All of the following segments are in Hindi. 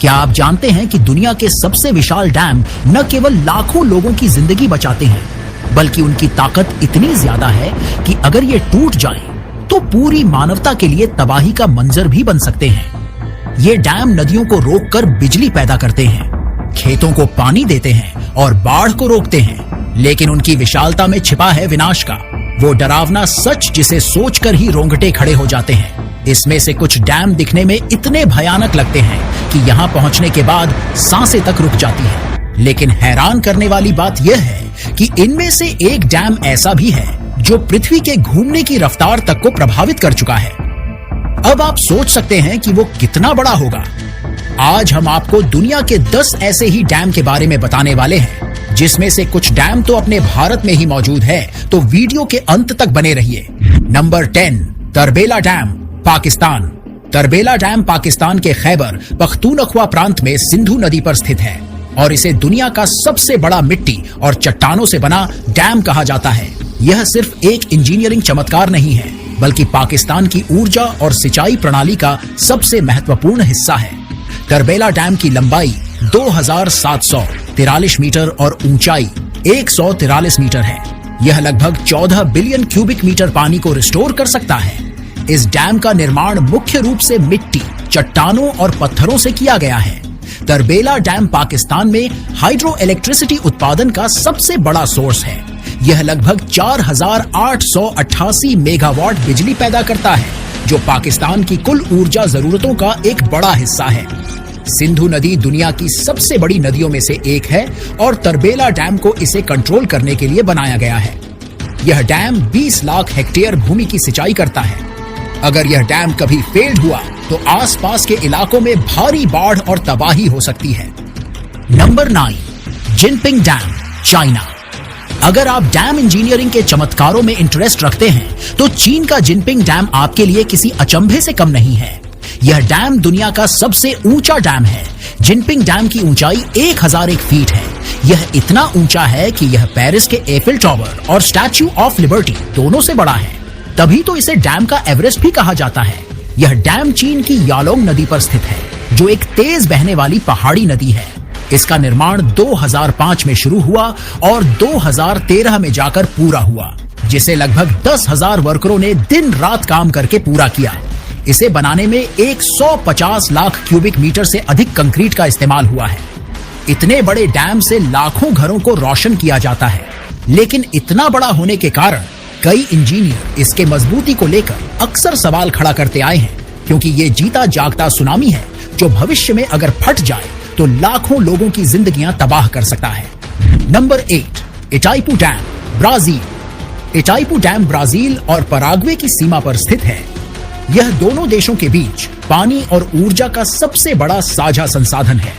क्या आप जानते हैं कि दुनिया के सबसे विशाल डैम न केवल लाखों लोगों की जिंदगी बचाते हैं, बल्कि उनकी ताकत इतनी ज्यादा है कि अगर ये टूट जाएं, तो पूरी मानवता के लिए तबाही का मंजर भी बन सकते हैं। ये डैम नदियों को रोककर बिजली पैदा करते हैं, खेतों को पानी देते हैं और बाढ़ को रोकते हैं, लेकिन उनकी विशालता में छिपा है विनाश का वो डरावना सच जिसे सोचकर ही रोंगटे खड़े हो जाते हैं। इसमें से कुछ डैम दिखने में इतने भयानक लगते हैं कि यहाँ पहुंचने के बाद सांसें तक रुक जाती हैं। लेकिन हैरान करने वाली बात यह है कि इनमें से एक डैम ऐसा भी है जो पृथ्वी के घूमने की रफ्तार तक को प्रभावित कर चुका है। अब आप सोच सकते हैं कि वो कितना बड़ा होगा। आज हम आपको दुनिया के 10 ऐसे ही डैम के बारे में बताने वाले हैं, जिसमें से कुछ डैम तो अपने भारत में ही मौजूद है, तो वीडियो के अंत तक बने रहिए। Number 10, Tarbela dam, Pakistan. Tarbela dam Pakistan के खैबर पख्तूनख्वा प्रांत में सिंधु नदी पर स्थित है और इसे दुनिया का सबसे बड़ा मिट्टी और चट्टानों से बना डैम कहा जाता है। यह सिर्फ एक इंजीनियरिंग चमत्कार नहीं है, बल्कि पाकिस्तान की ऊर्जा और सिंचाई प्रणाली का सबसे महत्वपूर्ण हिस्सा है। तरबेला डैम की लंबाई 2743 मीटर और ऊंचाई 143 मीटर है। यह लगभग 14 बिलियन क्यूबिक मीटर पानी को रिस्टोर कर सकता है। इस डैम का निर्माण मुख्य रूप से मिट्टी, चट्टानों और पत्थरों से किया गया है। तरबेला डैम पाकिस्तान में हाइड्रो इलेक्ट्रिसिटी उत्पादन का सबसे बड़ा सोर्स है। यह लगभग 4888 मेगावाट बिजली पैदा करता है, जो पाकिस्तान की कुल ऊर्जा जरूरतों का एक बड़ा हिस्सा है। सिंधु नदी दुनिया की सबसे बड़ी नदियों में से एक है और तरबेला डैम को इसे कंट्रोल करने के लिए बनाया गया है। यह डैम 20 लाख हेक्टेयर भूमि की सिंचाई करता है। अगर यह डैम कभी फेल्ड हुआ तो आसपास के इलाकों में भारी बाढ़ और तबाही हो सकती है। Number 9, Jinping dam, China. अगर आप डैम इंजीनियरिंग के चमत्कारों में इंटरेस्ट रखते हैं, तो चीन का जिनपिंग डैम आपके लिए किसी अचंभे से कम नहीं है। यह डैम दुनिया का सबसे ऊंचा डैम है। जिनपिंग डैम की ऊंचाई 1001 फीट है। यह इतना ऊंचा है कि यह पेरिस के एफिल टावर और स्टैच्यू ऑफ लिबर्टी दोनों से बड़ा है। तभी तो इसे डैम का एवरेस्ट भी कहा जाता है। यह डैम चीन की यालोंग नदी पर स्थित है, जो एक तेज बहने वाली पहाड़ी नदी है। इसका निर्माण 2005 में शुरू हुआ और 2013 में जाकर पूरा हुआ, जिसे लगभग 10,000 वर्करों ने दिन रात काम करके पूरा किया। इसे बनाने में 150 लाख क्यूबिक मीटर से अधिक कंक्रीट का इस्तेमाल हुआ है। इतने बड़े डैम से लाखों घरों को रोशन किया जाता है, लेकिन इतना बड़ा होने के कारण कई इंजीनियर इसके मजबूती को लेकर अक्सर सवाल खड़ा करते आए हैं, क्योंकि ये जीता जागता सुनामी है जो भविष्य में अगर फट जाए तो लाखों लोगों की जिंदगियां तबाह कर सकता है। Number 8, Itaipu dam, Brazil. Itaipu dam Brazil और पराग्वे की सीमा पर स्थित है। यह दोनों देशों के बीच पानी और ऊर्जा का सबसे बड़ा साझा संसाधन है।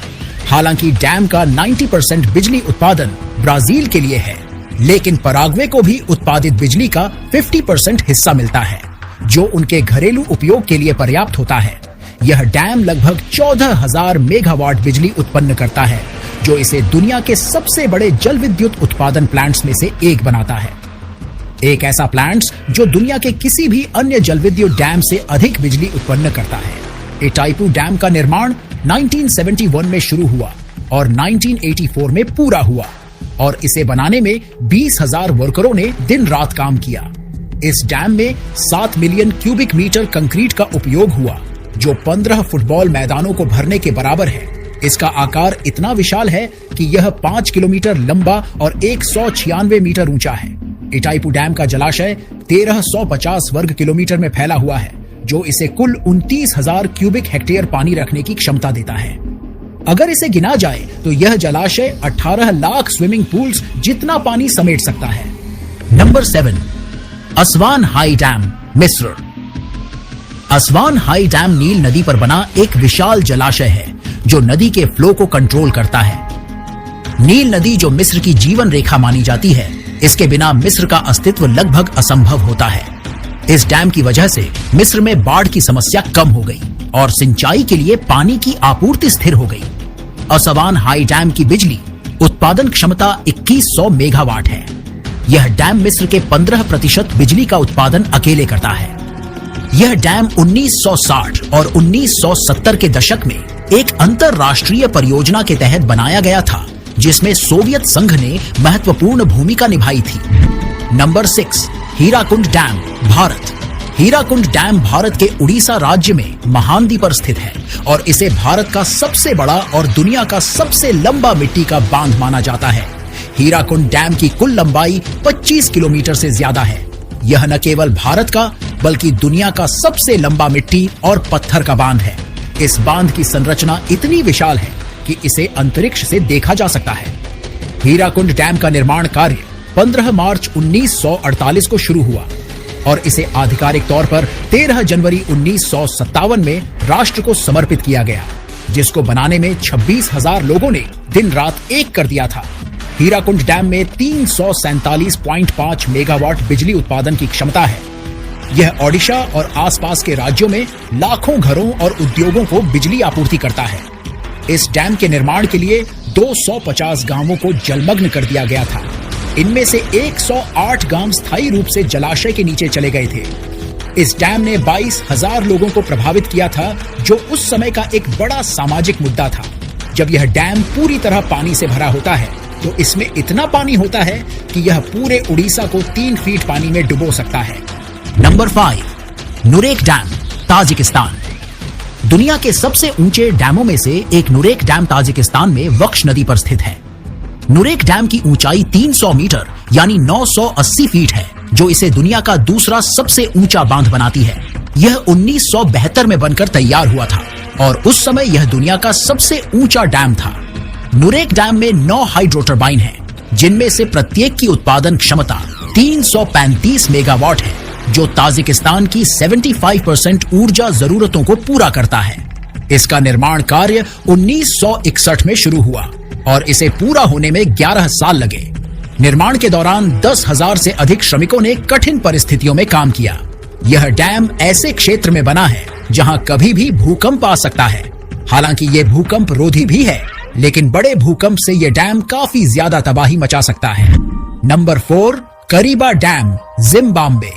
हालांकि डैम का 90% बिजली उत्पादन ब्राजील के लिए है, लेकिन पराग्वे को भी उत्पादित बिजली का 50% हिस्सा मिलता है, जो उनके घरेलू उपयोग के लिए पर्याप्त होता है। यह डैम लगभग 14,000 मेगावाट बिजली उत्पन्न करता है, जो इसे दुनिया के सबसे बड़े जल विद्युत उत्पादन प्लांट्स में से एक बनाता है। एक ऐसा प्लांट्स जो दुनिया के किसी भी अन्य जल विद्युत डैम से अधिक बिजली उत्पन्न करता है। इटाइपू डैम का निर्माण 1971 में शुरू हुआ और 1984 में पूरा हुआ, और इसे बनाने में 20,000 वर्करों ने दिन रात काम किया। इस डैम में 7 मिलियन क्यूबिक मीटर कंक्रीट का उपयोग हुआ, जो 15 फुटबॉल मैदानों को भरने के बराबर है। इसका आकार इतना विशाल है कि यह 5 किलोमीटर लंबा और 196 मीटर ऊंचा है। इटाइपू डैम का जलाशय 1350 वर्ग किलोमीटर में फैला हुआ है, जो इसे कुल 29,000 क्यूबिक हेक्टेयर पानी रखने की क्षमता देता है। अगर इसे गिना जाए तो यह जलाशय 18 लाख स्विमिंग पूल्स जितना पानी समेट सकता है। नंबर 7, असवान हाई डैम, मिस्र। असवान हाई डैम नील नदी पर बना एक विशाल जलाशय है, जो नदी के फ्लो को कंट्रोल करता है। नील नदी, जो मिस्र की जीवन रेखा मानी जाती है, इसके बिना मिस्र का अस्तित्व लगभग असंभव होता है। इस डैम की वजह से मिस्र में बाढ़ की समस्या कम हो गई और सिंचाई के लिए पानी की आपूर्ति स्थिर हो गई। असवान हाई डैम की बिजली उत्पादन क्षमता 2100 मेगावाट है। यह डैम मिस्र के 15% बिजली का उत्पादन अकेले करता है। यह डैम 1960 और 1970 के दशक में एक अंतरराष्ट्रीय परियोजना के तहत बनाया गया था, जिसमें सोवियत संघ ने महत्वपूर्ण भूमिका निभाई थी। Number 6, Hirakud dam, Bharat. Hirakud dam Bharat के उड़ीसा राज्य में महानदी पर स्थित है और इसे भारत का सबसे बड़ा और दुनिया का सबसे लंबा मिट्टी का बांध माना जाता है। हीराकुंड डैम की कुल लंबाई 25 किलोमीटर से ज्यादा है। यह न केवल भारत का बल्कि दुनिया का सबसे लंबा मिट्टी और पत्थर का बांध है। इस बांध की संरचना इतनी विशाल है कि इसे अंतरिक्ष से देखा जा सकता है। हीराकुंड डैम का निर्माण कार्य 15 मार्च 1948 को शुरू हुआ और इसे आधिकारिक तौर पर 13 जनवरी 1957 में राष्ट्र को समर्पित किया गया, जिसको बनाने में 26,000 लोगों ने दिन रात एक कर दिया था। हीराकुंड डैम में 347.5 मेगावाट बिजली उत्पादन की क्षमता है। यह ओडिशा और आसपास के राज्यों में लाखों घरों और उद्योगों को बिजली आपूर्ति करता है। इस डैम के निर्माण के लिए 250 गांवों को जलमग्न कर दिया गया था। इनमें से 108 गांव स्थायी रूप से जलाशय के नीचे चले गए थे। इस डैम ने 22,000 लोगों को प्रभावित किया था, जो उस समय का एक बड़ा सामाजिक मुद्दा था। जब यह डैम पूरी तरह पानी से भरा होता है तो इसमें इतना पानी होता है कि यह पूरे उड़ीसा को 3 फीट पानी में डुबो सकता है। Number 5, Nurek dam, Tajikistan. दुनिया के सबसे ऊंचे डैमों में से एक नुरेक डैम ताजिकिस्तान में वक्श नदी पर स्थित है। नुरेक डैम की ऊंचाई 300 मीटर यानी 980 फीट है, जो इसे दुनिया का दूसरा सबसे ऊंचा बांध बनाती है। यह 1972 में बनकर तैयार हुआ था और उस समय यह दुनिया का सबसे ऊंचा डैम था। नुरेक डैम में 9 हाइड्रो टरबाइन हैं, जिनमें से प्रत्येक की उत्पादन क्षमता 335 मेगावाट है, जो ताजिकिस्तान की 75% ऊर्जा जरूरतों को पूरा करता है। इसका निर्माण कार्य 1961 में शुरू हुआ और इसे पूरा होने में 11 साल लगे। निर्माण के दौरान 10,000 से अधिक श्रमिकों ने कठिन परिस्थितियों में काम किया। यह डैम ऐसे क्षेत्र में बना है जहां कभी भी भूकंप आ सकता है। हालांकि ये भूकंप रोधी भी है, लेकिन बड़े भूकंप से यह डैम काफी ज्यादा तबाही मचा सकता है। Number 4, Kariba dam, Zimbabwe.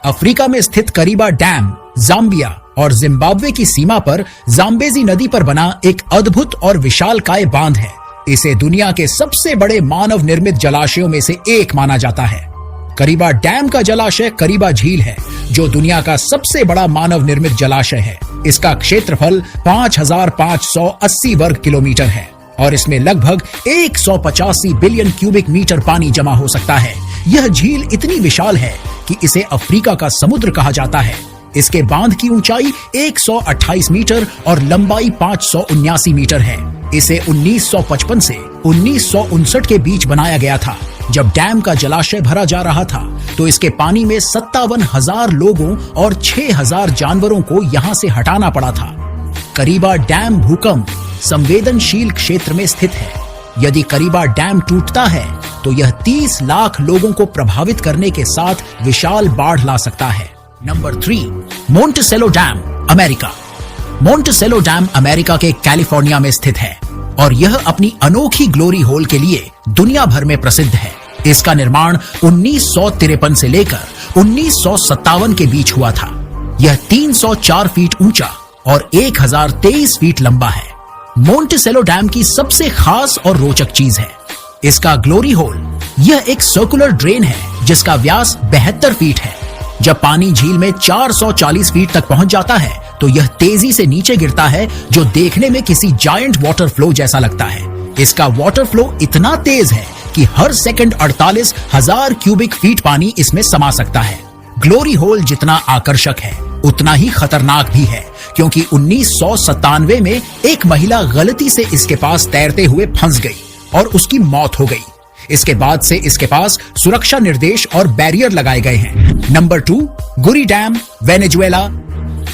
Africa में स्थित करीबा डैम जाम्बिया और जिम्बाब्वे की सीमा पर जाम्बेजी नदी पर बना एक अद्भुत और विशालकाय बांध है। इसे दुनिया के सबसे बड़े मानव निर्मित जलाशयों में से एक माना जाता है। करीबा डैम का जलाशय करीबा झील है, जो दुनिया का सबसे बड़ा मानव निर्मित जलाशय है। इसका क्षेत्रफल 5,580 वर्ग किलोमीटर है और इसमें लगभग 185 बिलियन क्यूबिक मीटर पानी जमा हो सकता है। यह झील इतनी विशाल है कि इसे अफ्रीका का समुद्र कहा जाता है। इसके बांध की ऊंचाई 128 मीटर और लंबाई 579 मीटर है। इसे 1955 से 1959 के बीच बनाया गया था। जब डैम का जलाशय भरा जा रहा था तो इसके पानी में 57,000 लोगों और 6,000 जानवरों को यहां से हटाना पड़ा था। करीबा डैम भूकंप संवेदनशील क्षेत्र में स्थित है। यदि करीबा डैम टूटता है तो यह 30 लाख लोगों को प्रभावित करने के साथ विशाल बाढ़ ला सकता है। Number 3, Monticello dam, America. Monticello dam America के कैलिफोर्निया में स्थित है और यह अपनी अनोखी ग्लोरी होल के लिए दुनिया भर में प्रसिद्ध है। इसका निर्माण 1953 से लेकर 1957 के बीच हुआ था। यह 304 फीट ऊंचा और 1023 फीट लंबा है। मोंटेसेलो डैम की सबसे खास और रोचक चीज है इसका ग्लोरी होल। यह एक सर्कुलर ड्रेन है जिसका व्यास 72 फीट है। जब पानी झील में 440 फीट तक पहुंच जाता है तो यह तेजी से नीचे गिरता है, जो देखने में किसी जायंट वाटर फ्लो जैसा लगता है। इसका वाटर फ्लो इतना तेज है कि हर सेकंड 48,000 क्यूबिक फीट पानी इसमें समा सकता है। ग्लोरी होल जितना आकर्षक है उतना ही खतरनाक भी है, क्योंकि 1997 में एक महिला गलती से इसके पास तैरते हुए फंस गई और उसकी मौत हो गई। इसके बाद से इसके पास सुरक्षा निर्देश और बैरियर लगाए गए हैं। नंबर 2, गुरी डैम, वेनेजुएला।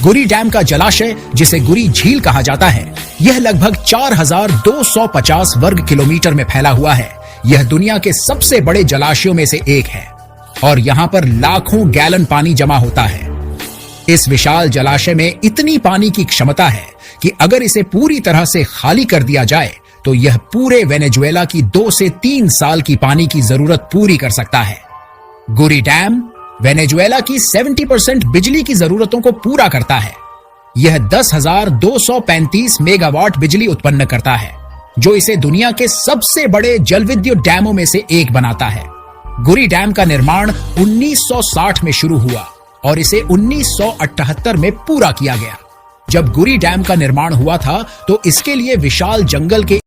गुरी डैम का जलाशय, जिसे गुरी झील कहा जाता है, यह लगभग 4,250 वर्ग किलोमीटर में फैला हुआ है। यह दुनिया के सबसे बड़े जलाशयों में से एक है और यहाँ पर लाखों गैलन पानी जमा होता है। इस विशाल जलाशय में इतनी पानी की क्षमता है कि अगर इसे पूरी तरह से खाली कर दिया जाए तो यह पूरे वेनेजुएला की 2 से 3 साल की पानी की जरूरत पूरी कर सकता है। गुरी डैम वेनेजुएला की 70% बिजली की जरूरतों को पूरा करता है। यह 10,235 मेगावाट बिजली उत्पन्न करता है, जो इसे दुनिया के सबसे बड़े जलविद्युत डैमों में से एक बनाता है। गुरी डैम का निर्माण 1960 में शुरू हुआ और इसे 1978 में पूरा किया गया। जब गुरी डैम का निर्माण हुआ था तो इसके लिए विशाल जंगल के